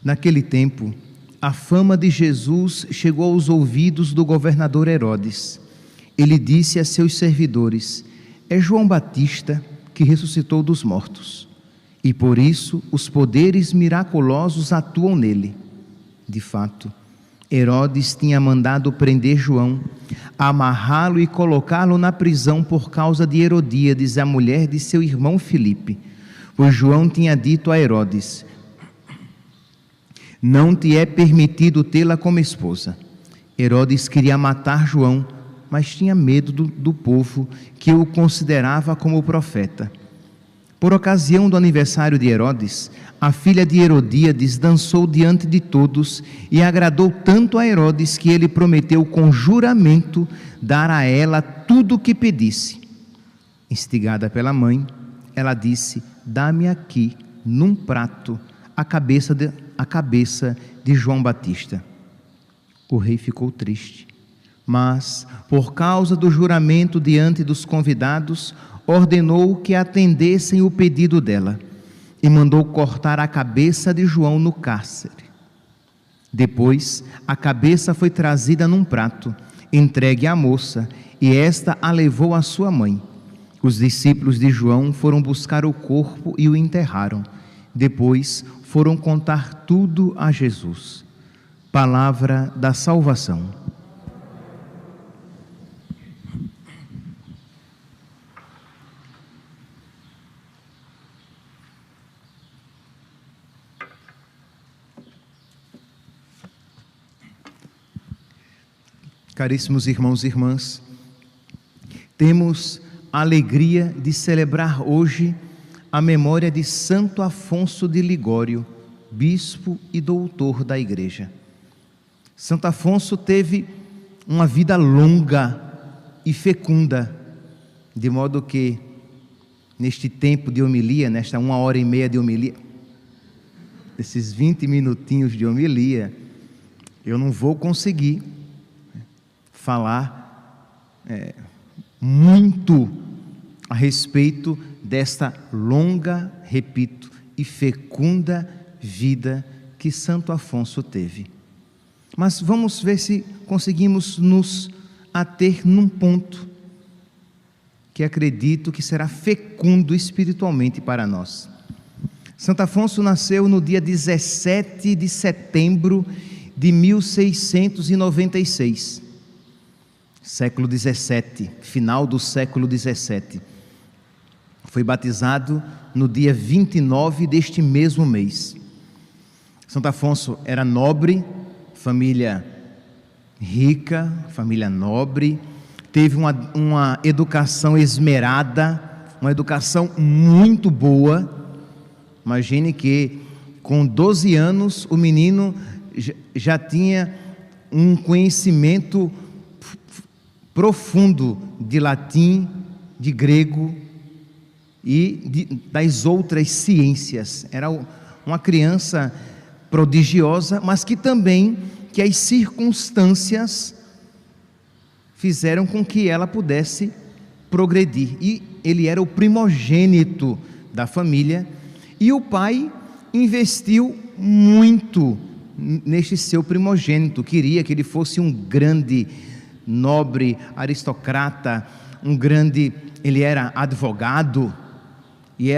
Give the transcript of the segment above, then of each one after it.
Naquele tempo, a fama de Jesus chegou aos ouvidos do governador Herodes. Ele disse a seus servidores: é João Batista que ressuscitou dos mortos, e por isso os poderes miraculosos atuam nele. De fato, Herodes tinha mandado prender João, amarrá-lo e colocá-lo na prisão por causa de Herodíades, a mulher de seu irmão Filipe, pois João tinha dito a Herodes: não te é permitido tê-la como esposa. Herodes queria matar João, mas tinha medo do povo, que o considerava como profeta. Por ocasião do aniversário de Herodes, a filha de Herodíades dançou diante de todos e agradou tanto a Herodes que ele prometeu com juramento dar a ela tudo o que pedisse. Instigada pela mãe, ela disse: dá-me aqui, num prato, a cabeça de João Batista. O rei ficou triste, mas, por causa do juramento diante dos convidados, ordenou que atendessem o pedido dela e mandou cortar a cabeça de João no cárcere. Depois, a cabeça foi trazida num prato, entregue à moça, e esta a levou à sua mãe. Os discípulos de João foram buscar o corpo e o enterraram. Depois, foram contar tudo a Jesus. Palavra da salvação. Caríssimos irmãos e irmãs, temos a alegria de celebrar hoje a memória de Santo Afonso de Ligório, bispo e doutor da Igreja. Santo Afonso teve uma vida longa e fecunda, de modo que, neste tempo de homilia, nesta 1h30 de homilia, esses 20 minutinhos de homilia, eu não vou conseguir falar muito a respeito desta longa, repito, e fecunda vida que Santo Afonso teve. Mas vamos ver se conseguimos nos ater num ponto que acredito que será fecundo espiritualmente para nós. Santo Afonso nasceu no dia 17 de setembro de 1696. Século XVII, final do século XVII. Foi batizado no dia 29 deste mesmo mês. Santo Afonso era nobre, família rica, família nobre, teve uma educação esmerada, uma educação muito boa. Imagine que com 12 anos o menino já tinha um conhecimento profundo de latim, de grego e das outras ciências. Era uma criança prodigiosa, mas que as circunstâncias fizeram com que ela pudesse progredir. E ele era o primogênito da família, e o pai investiu muito neste seu primogênito, queria que ele fosse um grande nobre, aristocrata, ele era advogado, e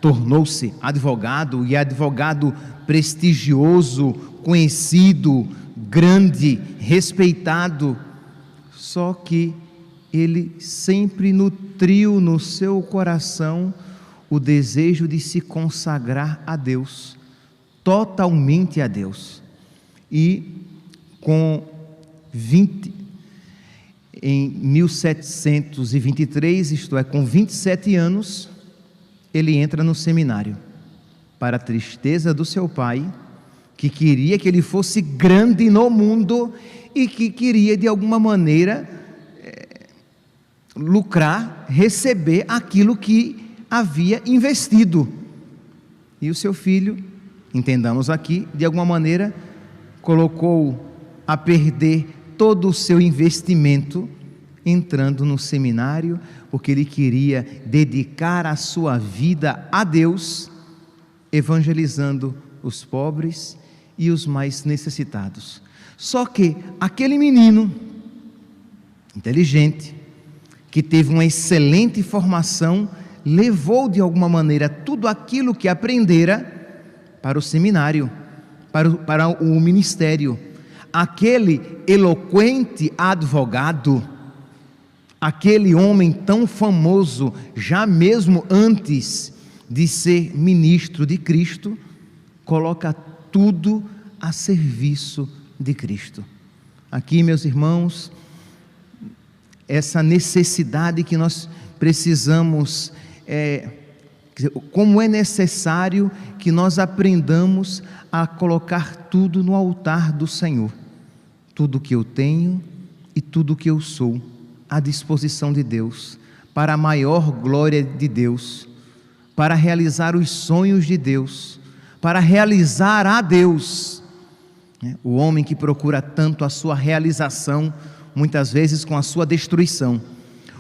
tornou-se advogado, e advogado prestigioso, conhecido, grande, respeitado. Só que ele sempre nutriu no seu coração o desejo de se consagrar a Deus, totalmente a Deus. E em 1723, isto é, com 27 anos, ele entra no seminário, para a tristeza do seu pai, que queria que ele fosse grande no mundo e que queria de alguma maneira lucrar, receber aquilo que havia investido. E o seu filho, entendamos aqui, de alguma maneira colocou a perder todo o seu investimento entrando no seminário, porque ele queria dedicar a sua vida a Deus, evangelizando os pobres e os mais necessitados. Só que aquele menino inteligente, que teve uma excelente formação, levou de alguma maneira tudo aquilo que aprendera para o seminário, para o ministério. Aquele eloquente advogado, aquele homem tão famoso, já mesmo antes de ser ministro de Cristo, coloca tudo a serviço de Cristo. Aqui, meus irmãos, essa necessidade que nós precisamos, como é necessário que nós aprendamos a colocar tudo no altar do Senhor, tudo que eu tenho e tudo que eu sou, à disposição de Deus, para a maior glória de Deus, para realizar os sonhos de Deus, para realizar a Deus. O homem que procura tanto a sua realização, muitas vezes com a sua destruição.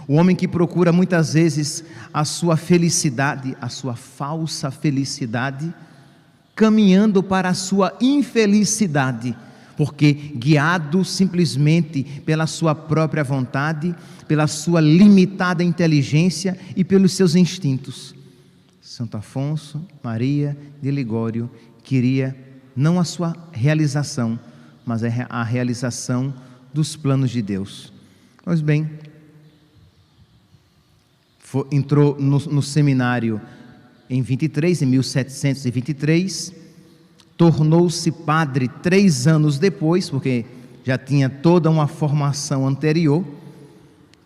O homem que procura muitas vezes a sua felicidade, a sua falsa felicidade, caminhando para a sua infelicidade, porque guiado simplesmente pela sua própria vontade, pela sua limitada inteligência e pelos seus instintos. Santo Afonso Maria de Ligório queria não a sua realização, mas a realização dos planos de Deus. Pois bem, entrou no seminário em 1723, tornou-se padre 3 anos depois, porque já tinha toda uma formação anterior.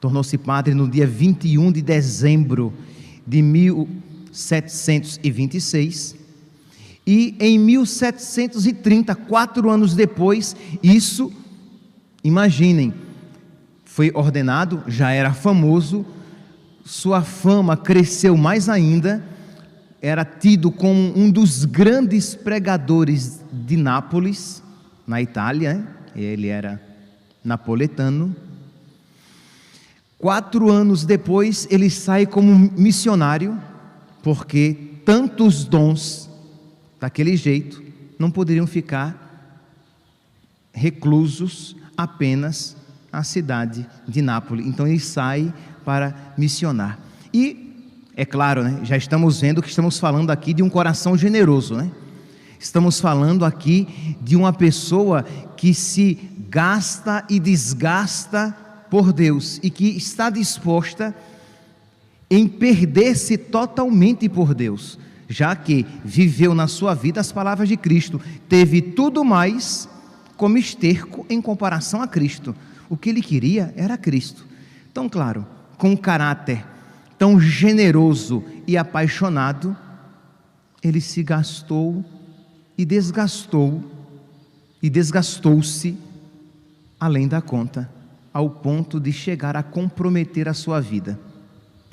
Tornou-se padre no dia 21 de dezembro de 1726, e em 1730, 4 anos depois, imaginem, foi ordenado, já era famoso, sua fama cresceu mais ainda, era tido como um dos grandes pregadores de Nápoles, na Itália, ele era napoletano. 4 anos depois, ele sai como missionário, porque tantos dons, daquele jeito, não poderiam ficar reclusos apenas à cidade de Nápoles. Então ele sai para missionar. E, é claro, já estamos vendo que estamos falando aqui de um coração generoso, Estamos falando aqui de uma pessoa que se gasta e desgasta por Deus e que está disposta em perder-se totalmente por Deus, já que viveu na sua vida as palavras de Cristo, teve tudo mais como esterco em comparação a Cristo. O que ele queria era Cristo. Então, claro, com um caráter tão generoso e apaixonado, ele se gastou e desgastou-se além da conta, ao ponto de chegar a comprometer a sua vida.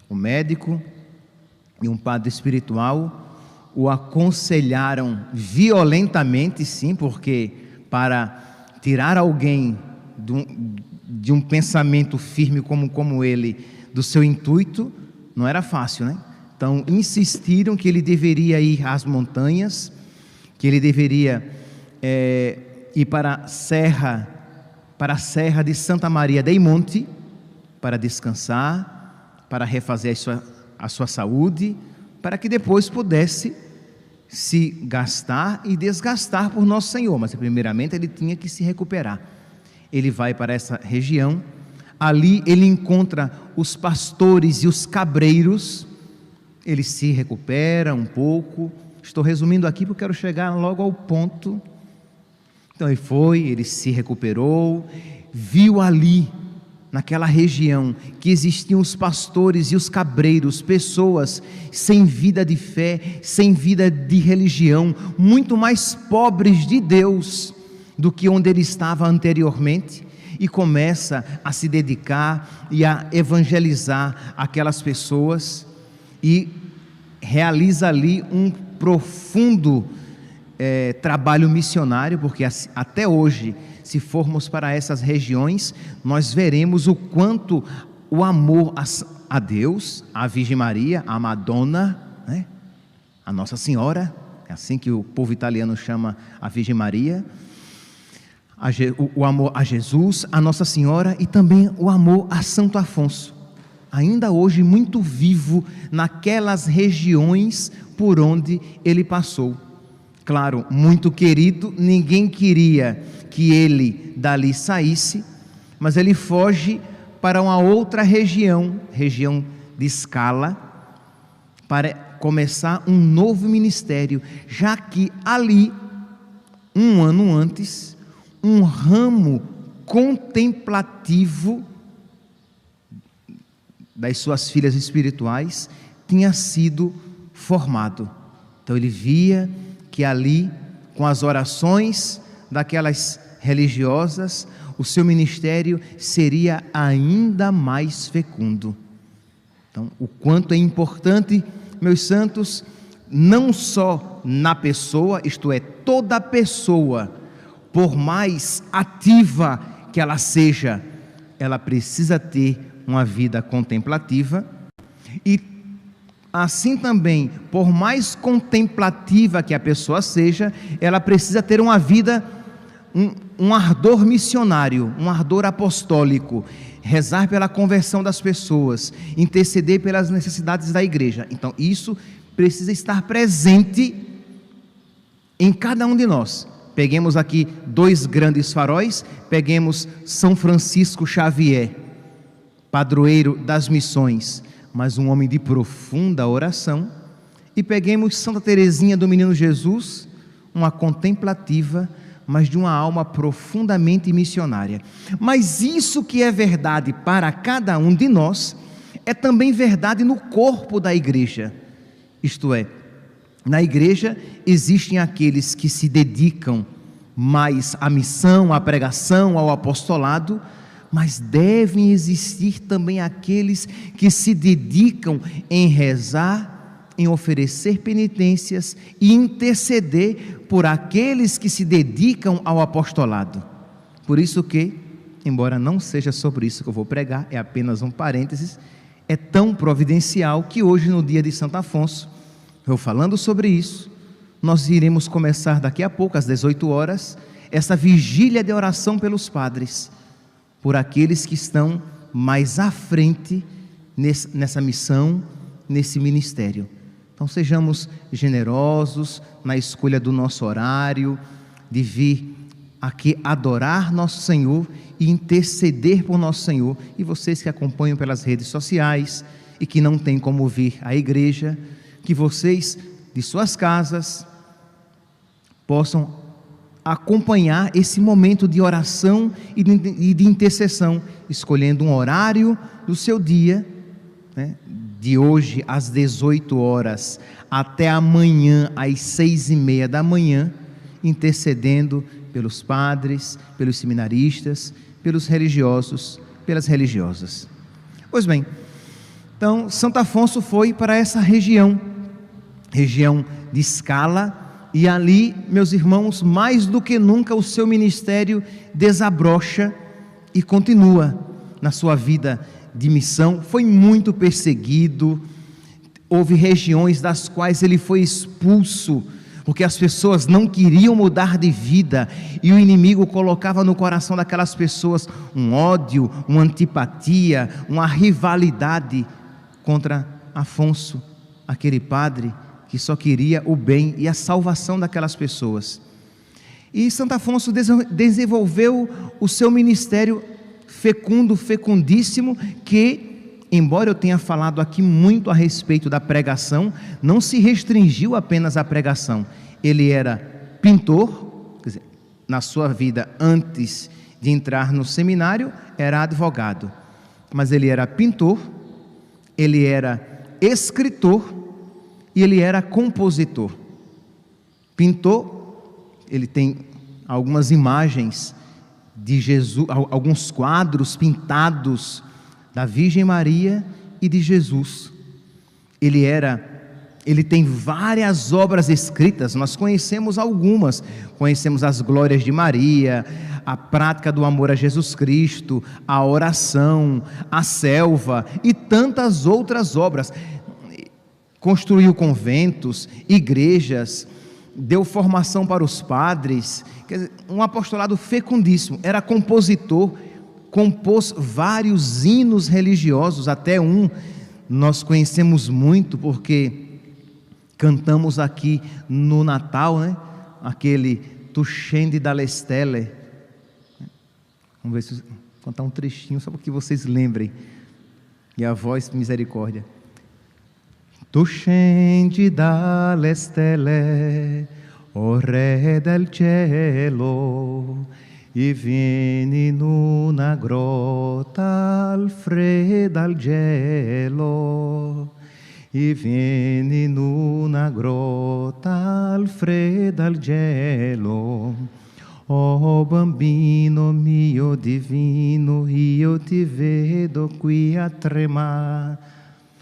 O médico e um padre espiritual o aconselharam violentamente, sim, porque para tirar alguém de um pensamento firme como ele, do seu intuito, não era fácil, Então insistiram que ele deveria ir às montanhas, que ele deveria ir para a serra de Santa Maria dei Monti, para descansar, para refazer a sua saúde, para que depois pudesse se gastar e desgastar por Nosso Senhor, mas primeiramente ele tinha que se recuperar. Ele vai para essa região, ali ele encontra os pastores e os cabreiros, ele se recupera um pouco. Estou resumindo aqui porque quero chegar logo ao ponto. Então ele se recuperou, viu ali, naquela região, que existiam os pastores e os cabreiros, pessoas sem vida de fé, sem vida de religião, muito mais pobres de Deus do que onde ele estava anteriormente, e começa a se dedicar e a evangelizar aquelas pessoas, e realiza ali um profundo trabalho missionário, porque até hoje, se formos para essas regiões, nós veremos o quanto o amor a Deus, a Virgem Maria, a Madonna, a Nossa Senhora, é assim que o povo italiano chama a Virgem Maria, o amor a Jesus, a Nossa Senhora e também o amor a Santo Afonso, ainda hoje muito vivo naquelas regiões por onde ele passou. Claro, muito querido, ninguém queria que ele dali saísse, mas ele foge para uma outra região de Scala, para começar um novo ministério, já que ali, um ano antes, um ramo contemplativo das suas filhas espirituais tinha sido formado. Então ele via que ali, com as orações daquelas religiosas, o seu ministério seria ainda mais fecundo. Então, o quanto é importante, meus santos, não só na pessoa, isto é, toda pessoa, por mais ativa que ela seja, ela precisa ter uma vida contemplativa, e assim também, por mais contemplativa que a pessoa seja, ela precisa ter uma vida, um ardor missionário, um ardor apostólico, rezar pela conversão das pessoas, interceder pelas necessidades da igreja. Então isso precisa estar presente em cada um de nós. Peguemos aqui 2 grandes faróis, peguemos São Francisco Xavier, padroeiro das missões, mas um homem de profunda oração, e peguemos Santa Teresinha do Menino Jesus, uma contemplativa, mas de uma alma profundamente missionária. Mas isso que é verdade para cada um de nós, é também verdade no corpo da igreja. Isto é, na igreja existem aqueles que se dedicam mais à missão, à pregação, ao apostolado, mas devem existir também aqueles que se dedicam em rezar, em oferecer penitências e interceder por aqueles que se dedicam ao apostolado. Por isso que, embora não seja sobre isso que eu vou pregar, é apenas um parênteses, é tão providencial que hoje, no dia de Santo Afonso, eu falando sobre isso, nós iremos começar daqui a pouco, às 18 horas, essa vigília de oração pelos padres, por aqueles que estão mais à frente nessa missão, nesse ministério. Então sejamos generosos na escolha do nosso horário, de vir aqui adorar nosso Senhor e interceder por nosso Senhor. E vocês que acompanham pelas redes sociais e que não têm como vir à igreja, que vocês de suas casas possam acompanhar esse momento de oração e de intercessão, escolhendo um horário do seu dia, né, de hoje às 18 horas até amanhã às 6:30 da manhã, intercedendo pelos padres, pelos seminaristas, pelos religiosos, pelas religiosas. Pois bem, então Santo Afonso foi para essa região de Scala, e ali, meus irmãos, mais do que nunca o seu ministério desabrocha e continua na sua vida de missão. Foi muito perseguido, houve regiões das quais ele foi expulso, porque as pessoas não queriam mudar de vida, e o inimigo colocava no coração daquelas pessoas um ódio, uma antipatia, uma rivalidade contra Afonso, aquele padre que só queria o bem e a salvação daquelas pessoas. E Santo Afonso desenvolveu o seu ministério fecundíssimo, que, embora eu tenha falado aqui muito a respeito da pregação, não se restringiu apenas à pregação. Ele era pintor, quer dizer, na sua vida antes de entrar no seminário, era advogado, mas ele era pintor, ele era escritor e ele era compositor. Pintor, ele tem algumas imagens de Jesus, alguns quadros pintados da Virgem Maria e de Jesus. Ele tem várias obras escritas, nós conhecemos algumas, conhecemos as Glórias de Maria, a prática do amor a Jesus Cristo, a oração, a selva e tantas outras obras. Construiu conventos, igrejas, deu formação para os padres, quer dizer, um apostolado fecundíssimo. Era compositor, compôs vários hinos religiosos, até um nós conhecemos muito porque cantamos aqui no Natal, né? Aquele Tu scendi dalle stelle. Vamos ver se contar um trechinho só para que vocês lembrem. E a voz, misericórdia. Tu scendi dalle stelle, o Re del cielo, e vieni in una grotta al freddo al gelo, e vieni in una grotta al freddo al gelo. Oh bambino mio divino, io ti vedo qui a tremar.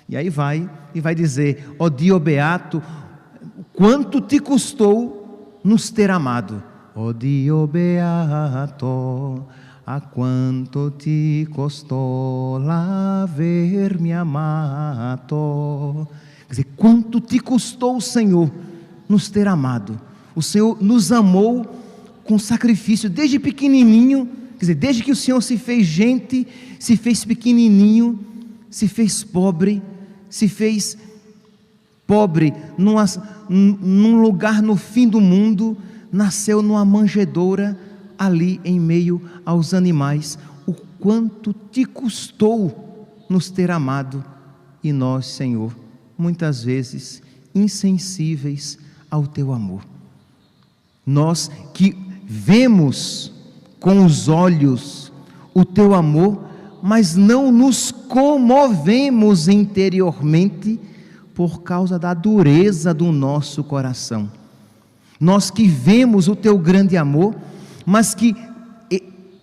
E aí vai dizer: ó Dio beato, quanto te custou nos ter amado. Ó Dio beato, a quanto ti custou l'avermi amato. Quer dizer, quanto te custou, Senhor, nos ter amado. O Senhor nos amou com sacrifício desde pequenininho, quer dizer, desde que o Senhor se fez gente, se fez pequenininho, se fez pobre, num lugar no fim do mundo, nasceu numa manjedoura ali em meio aos animais. O quanto te custou nos ter amado, e nós, Senhor, muitas vezes insensíveis ao teu amor. Nós que vemos com os olhos o teu amor, mas não nos comovemos interiormente por causa da dureza do nosso coração. Nós que vemos o teu grande amor, mas que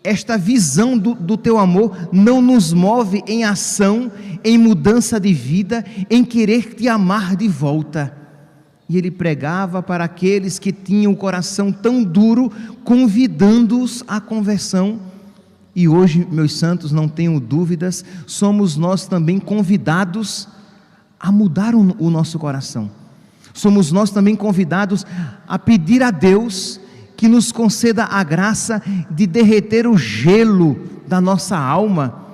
esta visão do teu amor não nos move em ação, em mudança de vida, em querer te amar de volta. E ele pregava para aqueles que tinham o coração tão duro, convidando-os à conversão. E hoje, meus santos, não tenho dúvidas, somos nós também convidados a mudar o nosso coração. Somos nós também convidados a pedir a Deus que nos conceda a graça de derreter o gelo da nossa alma,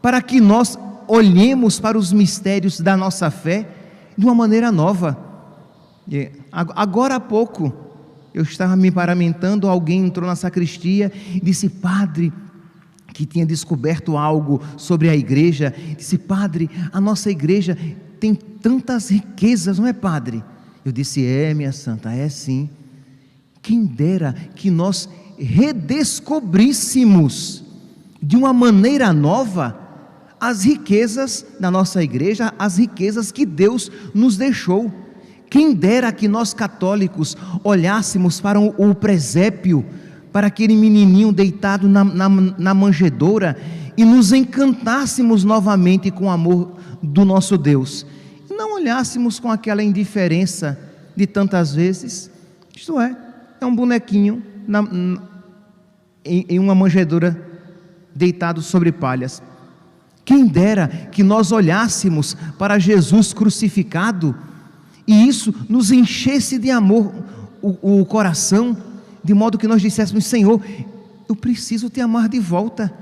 para que nós olhemos para os mistérios da nossa fé de uma maneira nova. Agora há pouco, eu estava me paramentando, alguém entrou na sacristia e disse: padre, que tinha descoberto algo sobre a igreja, disse: padre, a nossa igreja tem tantas riquezas, não é, padre? Eu disse: é, minha santa, é sim. Quem dera que nós redescobríssemos de uma maneira nova as riquezas da nossa igreja, as riquezas que Deus nos deixou. Quem dera que nós católicos olhássemos para o presépio, para aquele menininho deitado na manjedoura, e nos encantássemos novamente com o amor do nosso Deus, e não olhássemos com aquela indiferença de tantas vezes. Isto é um bonequinho em uma manjedoura deitado sobre palhas. Quem dera que nós olhássemos para Jesus crucificado, e isso nos enchesse de amor o coração, de modo que nós disséssemos: Senhor, eu preciso te amar de volta,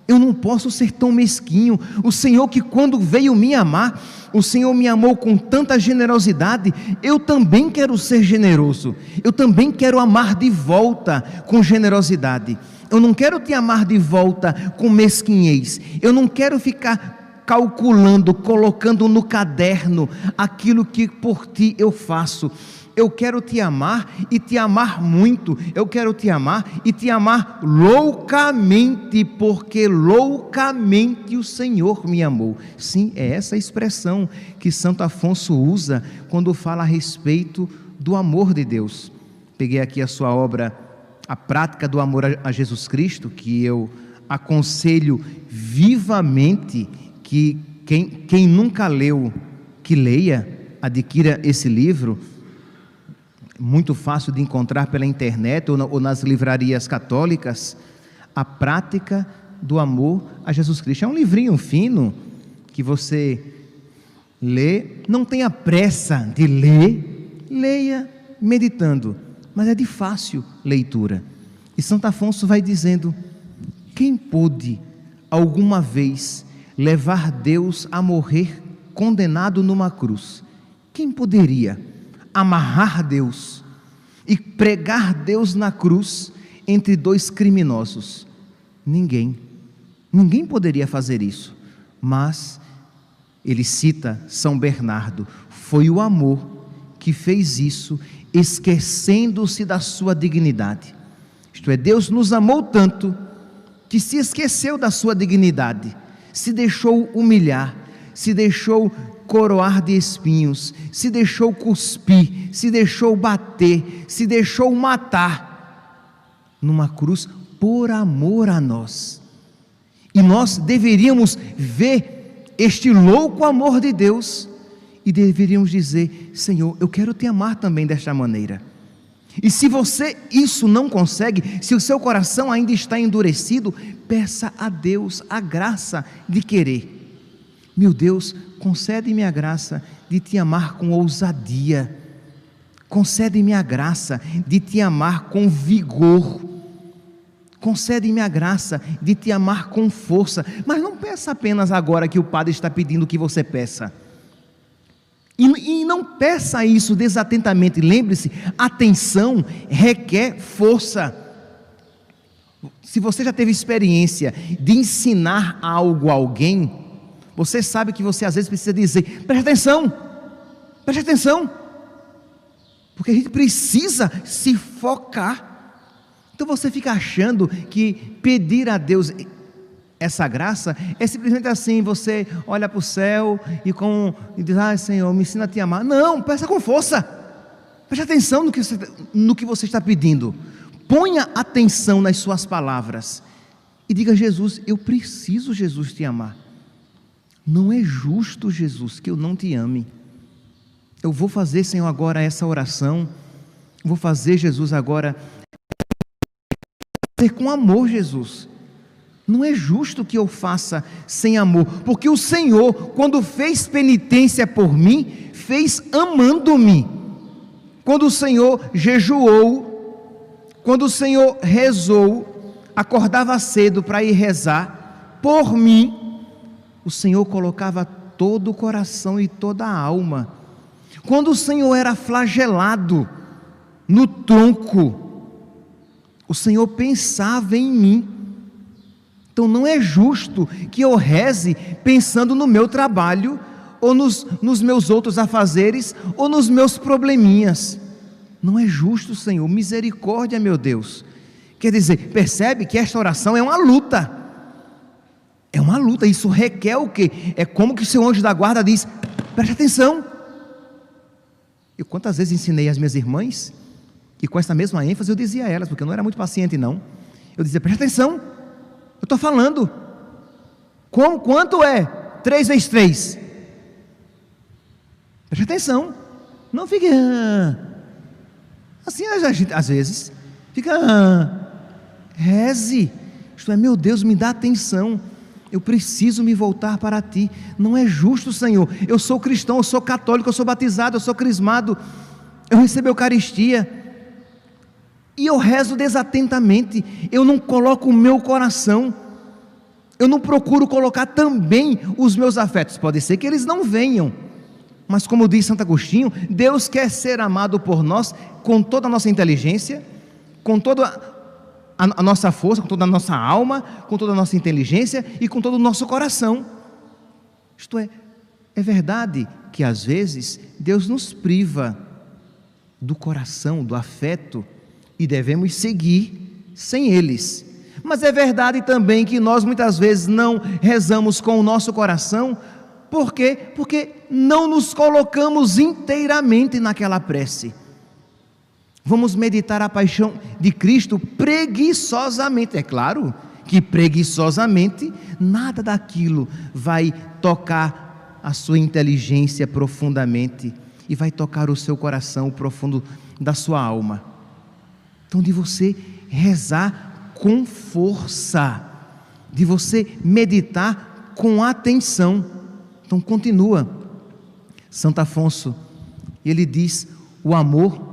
eu não posso ser tão mesquinho. O Senhor que quando veio me amar, o Senhor me amou com tanta generosidade, eu também quero ser generoso, eu também quero amar de volta com generosidade. Eu não quero te amar de volta com mesquinhez, eu não quero ficar calculando, colocando no caderno aquilo que por ti eu faço. Eu quero te amar e te amar muito. Eu quero te amar e te amar loucamente, porque loucamente o Senhor me amou. Sim, é essa expressão que Santo Afonso usa quando fala a respeito do amor de Deus. Peguei aqui a sua obra, A Prática do Amor a Jesus Cristo, que eu aconselho vivamente que quem nunca leu, que leia, adquira esse livro. Muito fácil de encontrar pela internet ou nas livrarias católicas. A Prática do Amor a Jesus Cristo. É um livrinho fino que você lê, não tenha pressa de ler, leia meditando, mas é de fácil leitura. E Santo Afonso vai dizendo: quem pôde alguma vez levar Deus a morrer condenado numa cruz? Quem poderia amarrar Deus e pregar Deus na cruz entre dois criminosos? Ninguém poderia fazer isso. Mas ele cita São Bernardo: foi o amor que fez isso, esquecendo-se da sua dignidade. Isto é, Deus nos amou tanto que se esqueceu da sua dignidade, se deixou humilhar, se deixou coroar de espinhos, se deixou cuspir, se deixou bater, se deixou matar numa cruz por amor a nós. E nós deveríamos ver este louco amor de Deus e deveríamos dizer: Senhor, eu quero te amar também desta maneira. E se você isso não consegue, se o seu coração ainda está endurecido, peça a Deus a graça de querer. Meu Deus, concede-me a graça de te amar com ousadia, concede-me a graça de te amar com vigor, concede-me a graça de te amar com força. Mas não peça apenas agora que o Padre está pedindo que você peça. E não peça isso desatentamente. Lembre-se, atenção requer força. Se você já teve experiência de ensinar algo a alguém, você sabe que você às vezes precisa dizer: preste atenção, porque a gente precisa se focar. Então você fica achando que pedir a Deus essa graça é simplesmente assim, você olha para o céu e diz: ai Senhor, me ensina a te amar. Não, peça com força, preste atenção no que você está pedindo, ponha atenção nas suas palavras e diga: Jesus, eu preciso, Jesus, te amar. Não é justo, Jesus, que eu não te ame. Eu vou fazer, Senhor, agora essa oração, vou fazer, Jesus, agora com amor, Jesus. Não é justo que eu faça sem amor, porque o Senhor, quando fez penitência por mim, fez amando-me. Quando o Senhor jejuou, quando o Senhor rezou, acordava cedo para ir rezar por mim, o Senhor colocava todo o coração e toda a alma. Quando o Senhor era flagelado no tronco, o Senhor pensava em mim. Então não é justo que eu reze pensando no meu trabalho, ou nos meus outros afazeres, ou nos meus probleminhas. Não é justo, Senhor. Misericórdia, meu Deus. Quer dizer, percebe que esta oração é uma luta. É uma luta. Isso requer o quê? É como que o seu anjo da guarda diz: preste atenção. Eu quantas vezes ensinei as minhas irmãs, e com essa mesma ênfase eu dizia a elas, porque eu não era muito paciente não. Eu dizia: preste atenção, eu estou falando. Quanto é 3 vezes 3? Preste atenção. Não fique assim, a gente às vezes fica reze. Isto é, meu Deus, me dá atenção. Eu preciso me voltar para ti. Não é justo, Senhor. Eu sou cristão, eu sou católico, eu sou batizado, eu sou crismado, eu recebo a Eucaristia e eu rezo desatentamente. Eu não coloco o meu coração, eu não procuro colocar também os meus afetos. Pode ser que eles não venham, mas como diz Santo Agostinho, Deus quer ser amado por nós com toda a nossa inteligência, com toda a nossa força, com toda a nossa alma, com toda a nossa inteligência e com todo o nosso coração. Isto é verdade que às vezes Deus nos priva do coração, do afeto, e devemos seguir sem eles. Mas é verdade também que nós muitas vezes não rezamos com o nosso coração. Por quê? Porque não nos colocamos inteiramente naquela prece. Vamos meditar a paixão de Cristo preguiçosamente. É claro que preguiçosamente nada daquilo vai tocar a sua inteligência profundamente e vai tocar o seu coração, o profundo da sua alma. Então, de você rezar com força, de você meditar com atenção. Então continua Santo Afonso, ele diz: o amor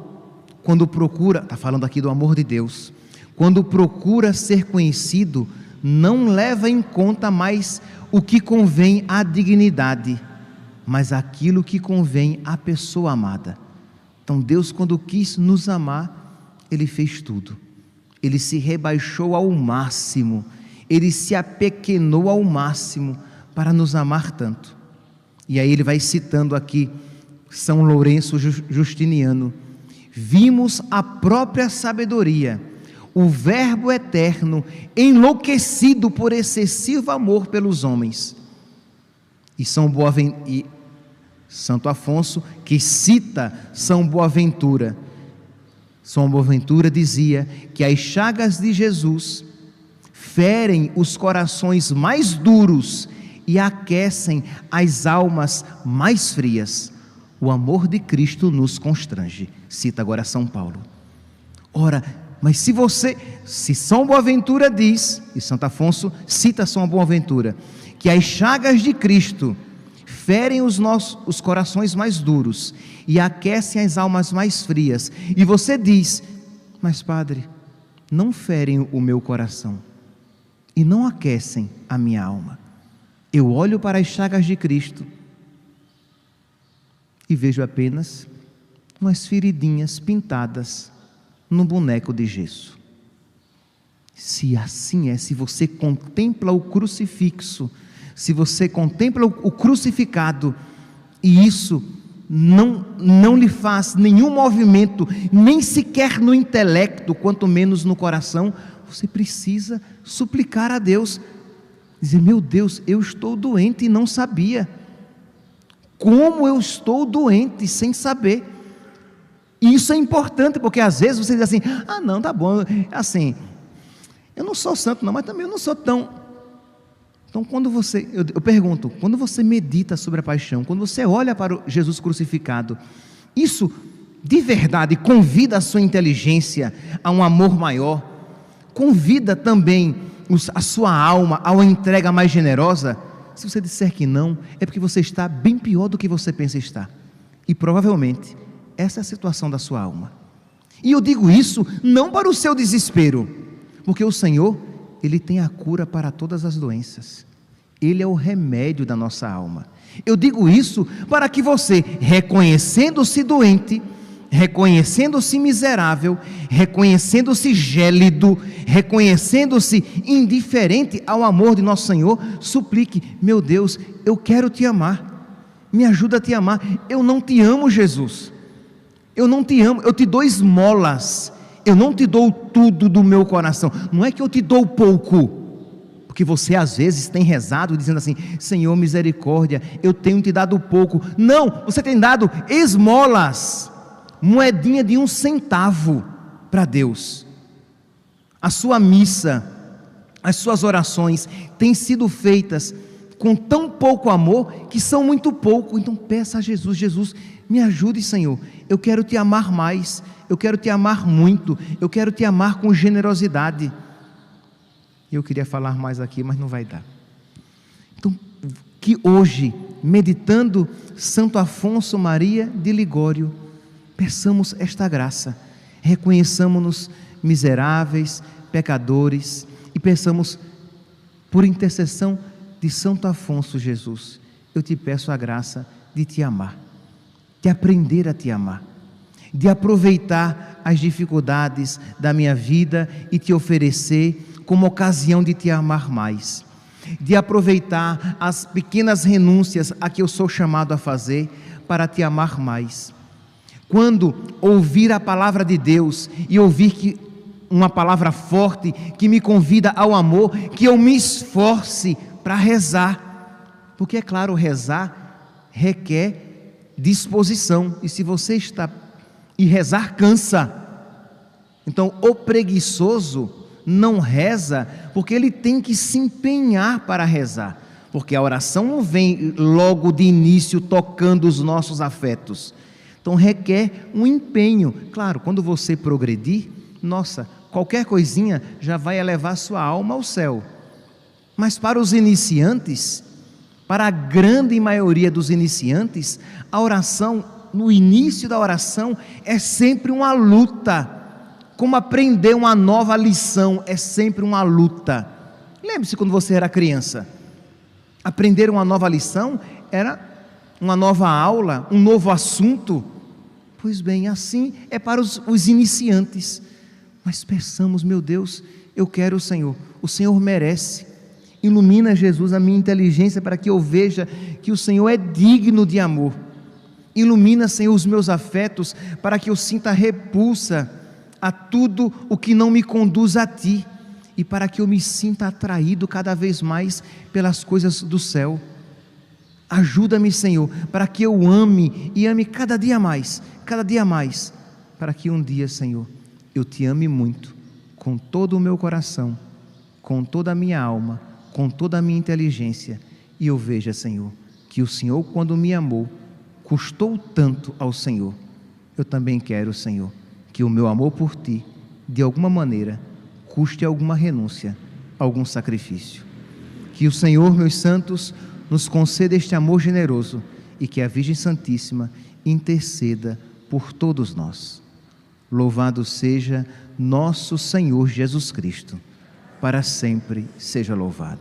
quando procura, está falando aqui do amor de Deus, quando procura ser conhecido, não leva em conta mais o que convém à dignidade, mas aquilo que convém à pessoa amada. Então Deus, quando quis nos amar, Ele fez tudo. Ele se rebaixou ao máximo, Ele se apequenou ao máximo para nos amar tanto. E aí ele vai citando aqui São Lourenço Justiniano: vimos a própria sabedoria, o Verbo eterno, enlouquecido por excessivo amor pelos homens. E Santo Afonso, que cita São Boaventura, São Boaventura dizia que as chagas de Jesus ferem os corações mais duros e aquecem as almas mais frias. O amor de Cristo nos constrange, cita agora São Paulo. Ora, mas se São Boaventura diz, e Santo Afonso cita São Boaventura, que as chagas de Cristo ferem os corações mais duros e aquecem as almas mais frias, e você diz: mas padre, não ferem o meu coração e não aquecem a minha alma. Eu olho para as chagas de Cristo e vejo apenas umas feridinhas pintadas num boneco de gesso. Se assim é, se você contempla o crucifixo, se você contempla o crucificado, e isso não lhe faz nenhum movimento, nem sequer no intelecto, quanto menos no coração, você precisa suplicar a Deus, dizer: meu Deus, eu estou doente e não sabia. Como eu estou doente sem saber? E isso é importante, porque às vezes você diz assim: ah não, tá bom, assim, eu não sou santo não, mas também eu não sou tão... Então eu pergunto, quando você medita sobre a paixão, quando você olha para o Jesus crucificado, isso de verdade convida a sua inteligência a um amor maior? Convida também a sua alma a uma entrega mais generosa? Se você disser que não, é porque você está bem pior do que você pensa estar, e provavelmente essa é a situação da sua alma. E eu digo isso não para o seu desespero, porque o Senhor, Ele tem a cura para todas as doenças, Ele é o remédio da nossa alma. Eu digo isso para que você, reconhecendo-se doente, reconhecendo-se miserável, reconhecendo-se gélido, reconhecendo-se indiferente ao amor de nosso Senhor, suplique: meu Deus, eu quero te amar, me ajuda a te amar. Eu não te amo, Jesus, eu não te amo, eu te dou esmolas, eu não te dou tudo do meu coração. Não é que eu te dou pouco, porque você às vezes tem rezado dizendo assim: Senhor, misericórdia, eu tenho te dado pouco. Não, você tem dado esmolas, moedinha de 1 centavo para Deus. A sua missa, as suas orações têm sido feitas com tão pouco amor, que são muito pouco. Então peça a Jesus: Jesus, me ajude, Senhor, eu quero te amar mais, eu quero te amar muito, eu quero te amar com generosidade. Eu queria falar mais aqui, mas não vai dar. Então, que hoje, meditando Santo Afonso Maria de Ligório, peçamos esta graça, reconheçamos-nos miseráveis, pecadores, e peçamos, por intercessão de Santo Afonso: Jesus, eu te peço a graça de te amar, de aprender a te amar, de aproveitar as dificuldades da minha vida e te oferecer como ocasião de te amar mais, de aproveitar as pequenas renúncias a que eu sou chamado a fazer para te amar mais. Quando ouvir a palavra de Deus e ouvir que uma palavra forte que me convida ao amor, que eu me esforce para rezar, porque é claro, rezar requer disposição, e se você está... e rezar cansa. Então o preguiçoso não reza, porque ele tem que se empenhar para rezar, porque a oração não vem logo de início tocando os nossos afetos. Então requer um empenho. Claro, quando você progredir, nossa, qualquer coisinha já vai elevar sua alma ao céu. Mas para os iniciantes, para a grande maioria dos iniciantes, a oração no início da oração, é sempre uma luta. Como aprender uma nova lição é sempre uma luta. Lembre-se quando você era criança. Aprender uma nova lição era uma nova aula, um novo assunto. Pois bem, assim é para os iniciantes. Mas peçamos, meu Deus, eu quero o Senhor merece. Ilumina, Jesus, a minha inteligência para que eu veja que o Senhor é digno de amor. Ilumina, Senhor, os meus afetos para que eu sinta repulsa a tudo o que não me conduz a Ti e para que eu me sinta atraído cada vez mais pelas coisas do céu. Ajuda-me, Senhor, para que eu ame e ame cada dia mais, para que um dia, Senhor, eu Te ame muito, com todo o meu coração, com toda a minha alma, com toda a minha inteligência, e eu veja, Senhor, que o Senhor, quando me amou, custou tanto ao Senhor. Eu também quero, Senhor, que o meu amor por Ti, de alguma maneira, custe alguma renúncia, algum sacrifício. Que o Senhor, meus santos, nos conceda este amor generoso e que a Virgem Santíssima interceda por todos nós. Louvado seja nosso Senhor Jesus Cristo, para sempre seja louvado.